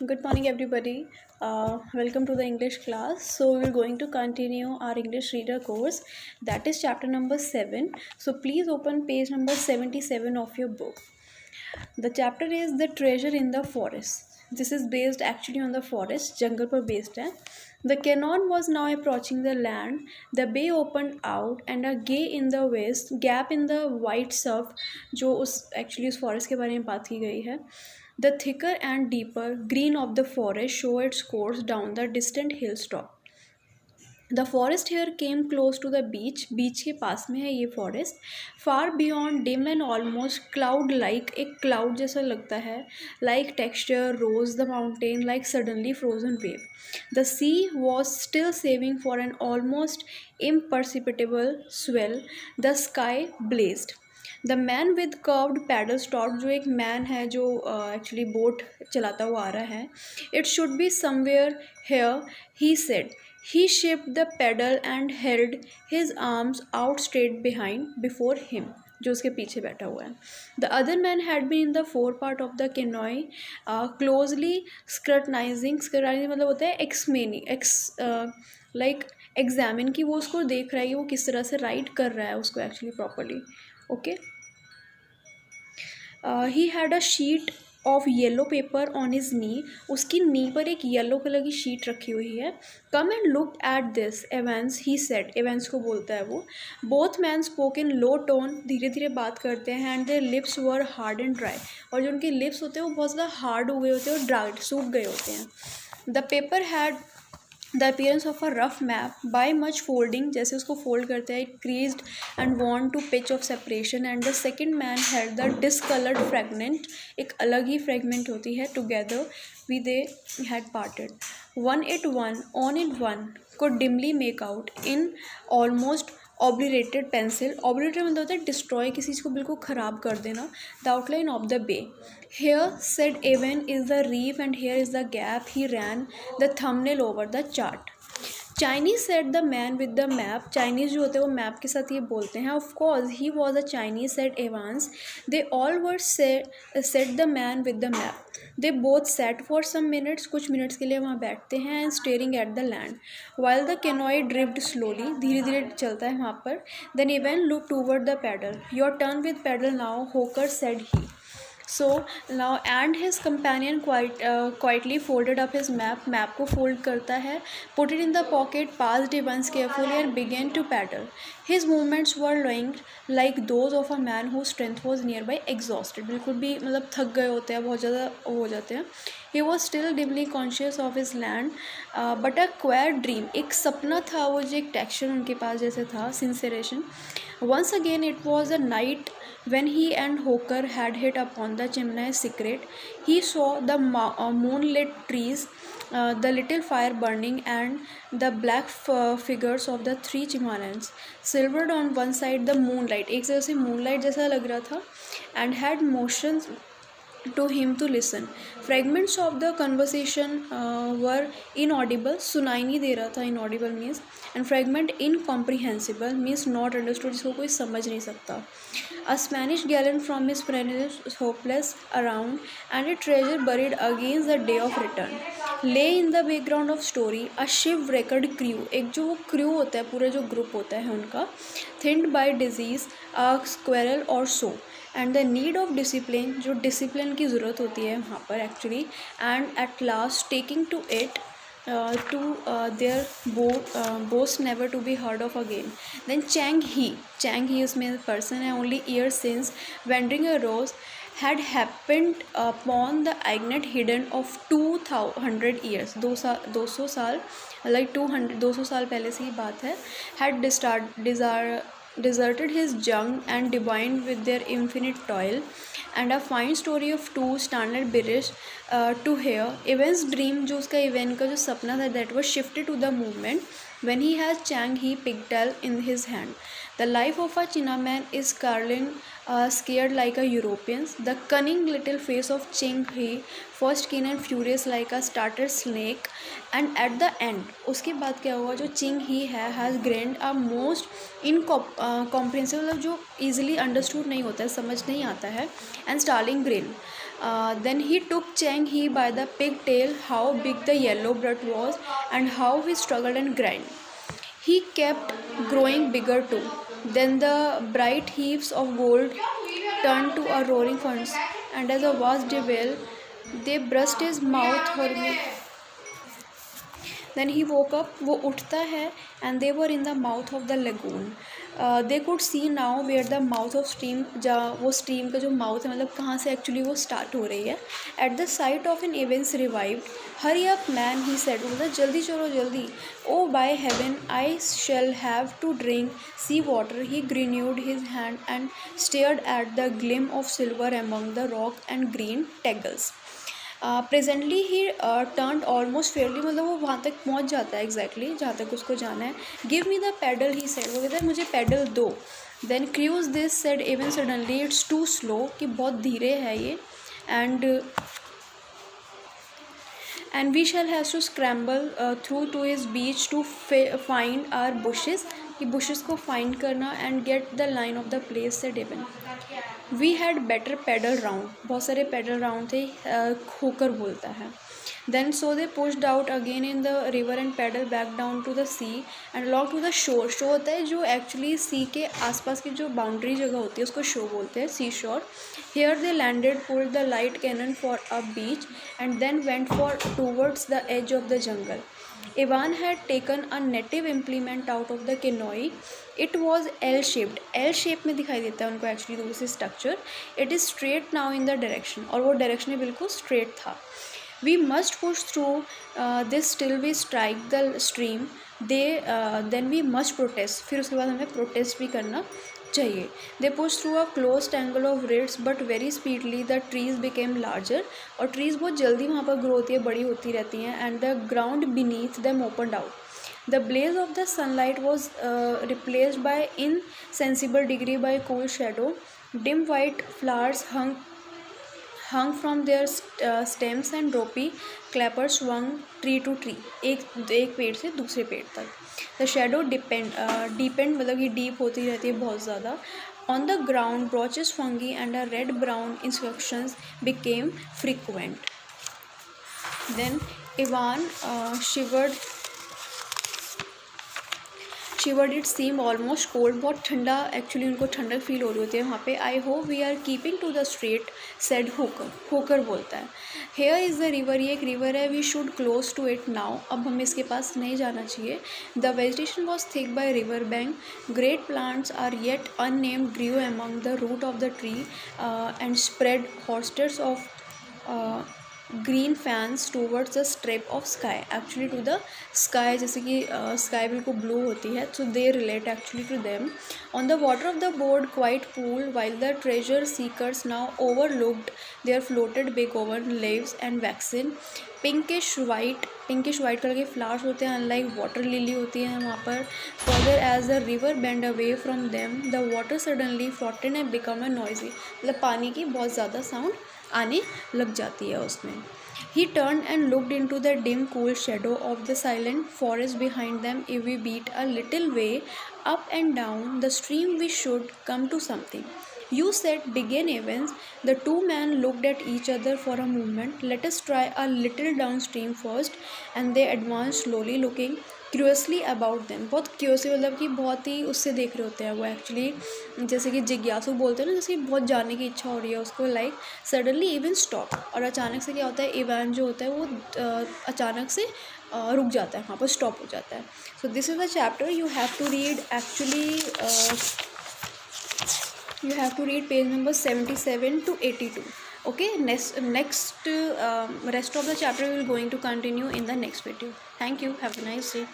Good morning, everybody. Welcome to the English class. So, we're going to continue our English reader course, that is chapter number 7. So, please open page number 77 of your book. The chapter is The Treasure in the Forest. This is based actually on the forest, jungle पर based है. The cannon was now approaching the land. The bay opened out, and a gap in the white surf, जो उस actually उस forest के बारे में बात की गई है. The thicker and deeper green of the forest showed its course down the distant hilltop. The forest here came close to the beach. बीच के पास में है ये forest. Far beyond, dim and almost cloud-like, एक cloud जैसा लगता है. Like texture rose the mountain like suddenly frozen wave. The sea was still saving for an almost imperceptible swell. The sky blazed. The man with curved paddle stop, जो एक man है जो actually boat चलाता हुआ आ रहा है. It should be somewhere here, he said. He shift the paddle and held his arms out straight behind before him, जो उसके पीछे बैठा हुआ है. The other man had been in the fore part of the canoe closely scrutinizing मतलब होता है like examine की, वो उसको देख रहा है कि वो किस तरह से राइड कर रहा है उसको actually properly. Okay. He had a sheet of yellow paper on his knee. उसकी नी पर एक येलो कलर की शीट रखी हुई है. Come and look at this Evans, he said. Evans को बोलता है वो. Both man spoke in low tone, धीरे धीरे बात करते हैं. And their lips were hard and dry, और जो उनके लिप्स होते हैं वो बहुत ज़्यादा हार्ड हो गए होते हैं और ड्राई सूख गए होते हैं. The paper had the appearance of a rough map. By much folding, जैसे उसको फोल्ड करते हैं, इट क्रीज्ड एंड वॉन्ट to pitch of separation. And the second man had the discoloured fragment, एक अलग ही फ्रेगमेंट होती है. Together we they had parted. On it one could dimly make out in almost obliterated pencil. Obliterate मतलब होता है destroy, किसी चीज़ को बिल्कुल ख़राब कर देना. The outline of the bay. Here said Evan is the reef and here is the gap. He ran the thumbnail over the chart. Chinese said the man with the map. Chinese जो होते हैं वो map के साथ ये बोलते हैं. Of course he was a Chinese, said Evans. They all were said the man with the map. They both sat for some minutes. कुछ मिनट्स के लिए वहाँ बैठते हैं. And staring at the land while the canoe drifted slowly. धीरे धीरे चलता है वहाँ पर. Then Evan looked toward the paddle. Your turn with paddle now, Hawker, said he. So now and his companion quietly folded up his map को fold करता है. Put it in the pocket, passed Evans carefully and began to paddle. His movements were like those of a man whose strength was nearby exhausted. बिल्कुल भी मतलब थक गए होते हैं, बहुत ज़्यादा हो जाते हैं. He was still dimly conscious of his land, but a queer dream, एक सपना था वो, जो एक texture उनके पास जैसे था, sensation. Once again it was a night when he and Hawker had hit upon the chimney's secret. He saw the moonlit trees, the little fire burning, and the black figures of the three Chimalans silvered on one side. The moonlight, एक तरह से moonlight जैसा लग रहा था, and had motions to him to listen. Fragments of the conversation were inaudible, सुनाई नहीं दे रहा था. inaudible means, and fragment incomprehensible means not understood, जिसको कोई समझ नहीं सकता. A Spanish gallant from his friends hopeless around, and a treasure buried against the day of return lay in the background of story. A shipwrecked crew, एक जो वो crew होता है, पूरा जो group होता है उनका, thinned by disease, a squirrel or so. And the need of discipline, जो डिसिप्लिन की ज़रूरत होती है वहाँ पर actually. And at last taking to it to their boast never to be heard of again. Then Chang ही उसमें person है. Only years since wandering a rose had happened upon the agnet hidden of 200 years. 200 साल like 200 साल पहले से ही बात है. had deserted his young and divined with their infinite toil, and a fine story of two standard British to hear. Evan's dream, जो उसका event का जो सपना था, that was shifted to the movement when he has Chang He pigtail in his hand. The life of a Chinaman is scared like a Europeans. The cunning little face of Ching He, first keen and furious like a startled snake, and at the end उसके बाद क्या हुआ, जो Ching He है has grinned a most incomprehensible, जो easily understood नहीं होता है, समझ नहीं आता है, and startling grin. Then he took Chang He by the pigtail, how big the yellow blood was, and how he struggled and grinned. He kept growing bigger too. Then the bright heaps of gold turned to a roaring furnace, and as a vast devil, they burst his mouth horribly. Then he woke up, वो उठता है, and they were in the mouth of the lagoon. They could see now where the mouth of stream, जहाँ वो stream का जो mouth है, मतलब कहाँ से actually वो start हो रही है. At the sight of an Evans revived, hurry up man, he said, मतलब जल्दी चलो जल्दी. Oh by heaven, I shall have to drink sea water. He grenaded his hand and stared at the gleam of silver among the rock and green taggles. Presently he turn almost Fairlie, मतलब वो वहाँ तक पहुँच जाता है exactly जहाँ तक उसको जाना है. Give me the paddle, he said, वो कहता है मुझे पैडल दो. Then cruise this, said Evan suddenly, it's too slow, कि बहुत धीरे है ये. And we shall have to scramble through to his beach to find our bushes, कि बुशेस को फाइंड करना, and get the line of the place, said Evan. We had better paddle round, बहुत सारे पैडल राउंड थे, होकर बोलता है. Then so they pushed out again in the river and paddle back down to the sea and along to the shore. Show होता है जो actually see के आसपास की जो बाउंड्री जगह होती है उसको शो बोलते हैं, sea shore. Here they landed, pulled the light canoe for a beach and then went for towards the edge of the jungle. Ivan had taken a native implement out of the canoe. It was L-shaped. L-shape में दिखाई देता है उनको actually दूर से structure. It is straight now in the direction, और वो direction में बिल्कुल स्ट्रेट था. We must push through this till we strike the stream. Then we must protest. फिर उसके बाद हमें प्रोटेस्ट भी करना चाहिए. They pushed through a close tangle of reeds, but very speedily the trees became larger. और trees बहुत जल्दी वहाँ पर ग्रो होती है, बड़ी होती रहती हैं, and the ground beneath them opened out. The blaze of the sunlight was replaced by insensible degree by cool shadow. Dim white flowers hung from their stems and ropey clappers swung tree to tree. एक पेड़ से दूसरे पेड़ तक. The shadow deepened, मतलब कि deep होती रहती है बहुत ज़्यादा. On the ground, blotches fungi and a red-brown inscriptions became frequent. Then Ivan shivered. It seemed almost cold. बहुत ठंडा, एक्चुअली उनको ठंडक फील हो रही होती है वहाँ पे. I hope we are keeping to the straight, said Hooker. Hooker बोलता है. Here is the river, ये एक रिवर है. We should close to it now. अब हमें इसके पास नहीं जाना चाहिए. The vegetation was thick by river bank. Great plants are yet unnamed grew among the root of the tree and spread hosts of green fans towards the strip of sky, actually to the sky, जैसे कि sky बिल्कुल blue होती है, so they relate actually to them. On the water of the broad quiet pool while the treasure seekers now overlooked there floated big oval leaves and waxen. Pinkish white colour के flowers होते हैं, unlike water lily होती है वहाँ पर. Further as the river bend away from them the water suddenly floated and become a noisy, मतलब पानी की बहुत ज़्यादा साउंड आने लग जाती है उसमें. He turned and looked into the dim cool shadow of the silent forest behind them. If we beat a little way up and down the stream we should come to something. You said, began Evans. The two men looked at each other for a moment. Let us try a little downstream first. And they advanced slowly, looking curiously about them. बहुत curiously, मतलब कि बहुत ही उससे देख रहे होते हैं वो एक्चुअली, जैसे कि जिज्ञासु बोलते हैं ना, जैसे कि बहुत जानने की इच्छा हो रही है उसको. लाइक सडनली इवन स्टॉप, और अचानक से क्या होता है, इवन जो होता है वो अचानक से रुक जाता है, वहाँ पर स्टॉप हो जाता है. So this is the chapter you have to read actually. You have to read page number 77 to 82. Okay, next rest of the chapter we will going to continue in the next video. Thank you. Have a nice day.